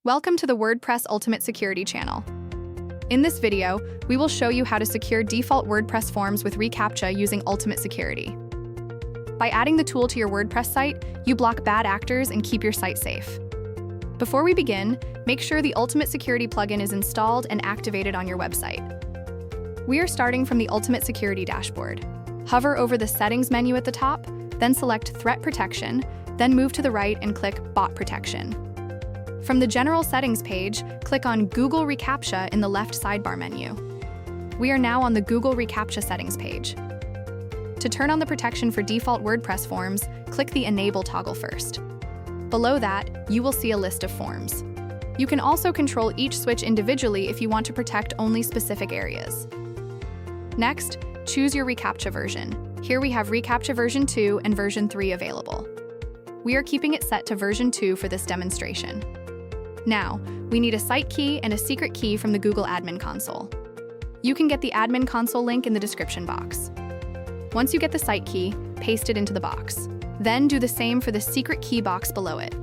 Welcome to the WordPress Ultimate Security channel. In this video, we will show you how to secure default WordPress forms with reCAPTCHA using Ultimate Security. By adding the tool to your WordPress site, you block bad actors and keep your site safe. Before we begin, make sure the Ultimate Security plugin is installed and activated on your website. We are starting from the Ultimate Security dashboard. Hover over the Settings menu at the top, then select Threat Protection, then move to the right and click Bot Protection. From the General Settings page, click on Google reCAPTCHA in the left sidebar menu. We are now on the Google reCAPTCHA settings page. To turn on the protection for default WordPress forms, click the Enable toggle first. Below that, you will see a list of forms. You can also control each switch individually if you want to protect only specific areas. Next, choose your reCAPTCHA version. Here we have reCAPTCHA version 2 and version 3 available. We are keeping it set to version 2 for this demonstration. Now, we need a site key and a secret key from the Google Admin Console. You can get the Admin Console link in the description box. Once you get the site key, paste it into the box. Then do the same for the secret key box below it.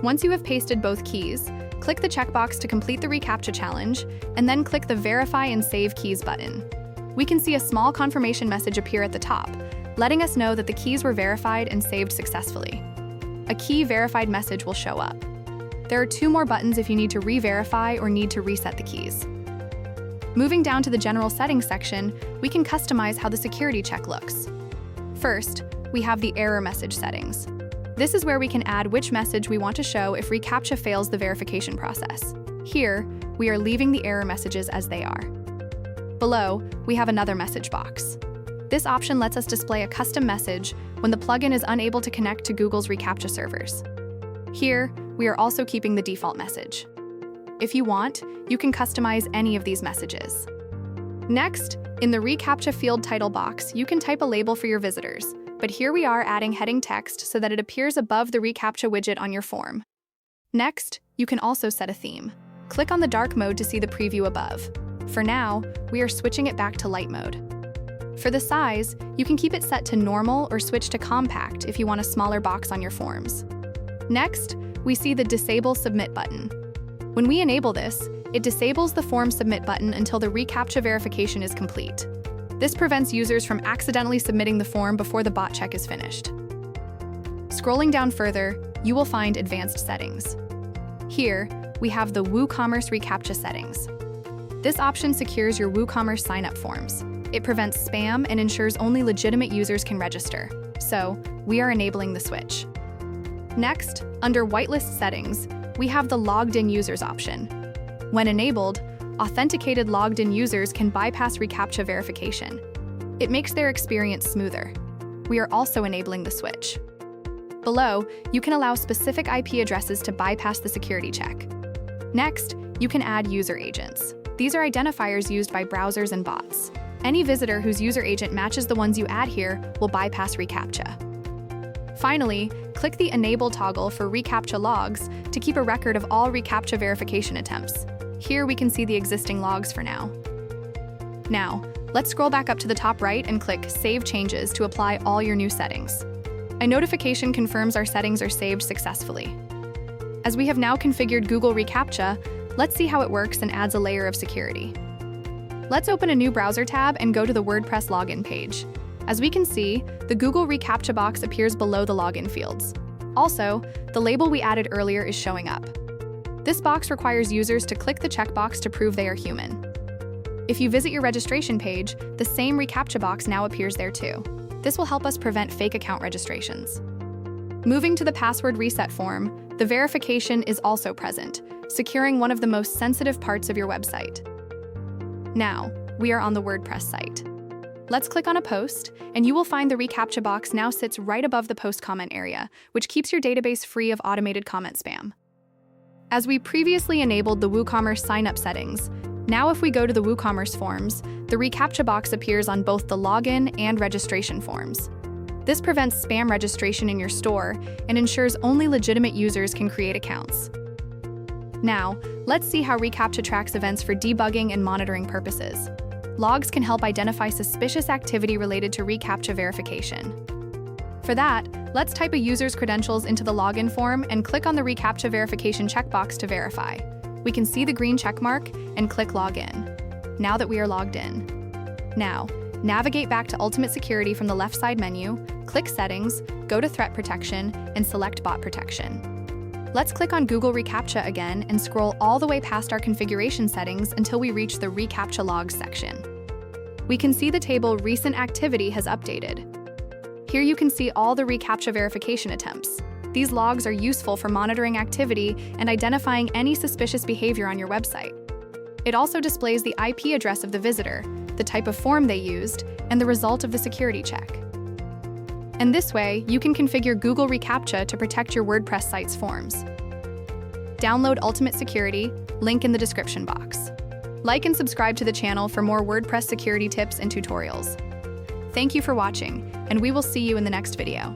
Once you have pasted both keys, click the checkbox to complete the reCAPTCHA challenge, and then click the Verify and Save Keys button. We can see a small confirmation message appear at the top, letting us know that the keys were verified and saved successfully. A key verified message will show up. There are 2 more buttons if you need to re-verify or need to reset the keys. Moving down to the General Settings section, we can customize how the security check looks. First, we have the error message settings. This is where we can add which message we want to show if reCAPTCHA fails the verification process. Here, we are leaving the error messages as they are. Below, we have another message box. This option lets us display a custom message when the plugin is unable to connect to Google's reCAPTCHA servers. Here, we are also keeping the default message. If you want, you can customize any of these messages. Next, in the reCAPTCHA field title box, you can type a label for your visitors, but here we are adding heading text so that it appears above the reCAPTCHA widget on your form. Next, you can also set a theme. Click on the dark mode to see the preview above. For now, we are switching it back to light mode. For the size, you can keep it set to normal or switch to compact if you want a smaller box on your forms. Next, we see the Disable Submit button. When we enable this, it disables the Form Submit button until the reCAPTCHA verification is complete. This prevents users from accidentally submitting the form before the bot check is finished. Scrolling down further, you will find Advanced Settings. Here, we have the WooCommerce reCAPTCHA settings. This option secures your WooCommerce sign-up forms. It prevents spam and ensures only legitimate users can register. So, we are enabling the switch. Next, under Whitelist settings, we have the Logged In Users option. When enabled, authenticated logged-in users can bypass reCAPTCHA verification. It makes their experience smoother. We are also enabling the switch. Below, you can allow specific IP addresses to bypass the security check. Next, you can add user agents. These are identifiers used by browsers and bots. Any visitor whose user agent matches the ones you add here will bypass reCAPTCHA. Finally, click the Enable toggle for reCAPTCHA logs to keep a record of all reCAPTCHA verification attempts. Here we can see the existing logs for now. Now, let's scroll back up to the top right and click Save Changes to apply all your new settings. A notification confirms our settings are saved successfully. As we have now configured Google reCAPTCHA, let's see how it works and adds a layer of security. Let's open a new browser tab and go to the WordPress login page. As we can see, the Google reCAPTCHA box appears below the login fields. Also, the label we added earlier is showing up. This box requires users to click the checkbox to prove they are human. If you visit your registration page, the same reCAPTCHA box now appears there too. This will help us prevent fake account registrations. Moving to the password reset form, the verification is also present, securing one of the most sensitive parts of your website. Now, we are on the WordPress site. Let's click on a post, and you will find the reCAPTCHA box now sits right above the post comment area, which keeps your database free of automated comment spam. As we previously enabled the WooCommerce sign-up settings, now if we go to the WooCommerce forms, the reCAPTCHA box appears on both the login and registration forms. This prevents spam registration in your store and ensures only legitimate users can create accounts. Now, let's see how reCAPTCHA tracks events for debugging and monitoring purposes. Logs can help identify suspicious activity related to reCAPTCHA verification. For that, let's type a user's credentials into the login form and click on the reCAPTCHA verification checkbox to verify. We can see the green check mark and click Login, now that we are logged in. Now, navigate back to Ultimate Security from the left side menu, click Settings, go to Threat Protection, and select Bot Protection. Let's click on Google reCAPTCHA again and scroll all the way past our configuration settings until we reach the reCAPTCHA Logs section. We can see the table Recent Activity has updated. Here you can see all the reCAPTCHA verification attempts. These logs are useful for monitoring activity and identifying any suspicious behavior on your website. It also displays the IP address of the visitor, the type of form they used, and the result of the security check. And this way, you can configure Google reCAPTCHA to protect your WordPress site's forms. Download Ultimate Security, link in the description box. Like and subscribe to the channel for more WordPress security tips and tutorials. Thank you for watching, and we will see you in the next video.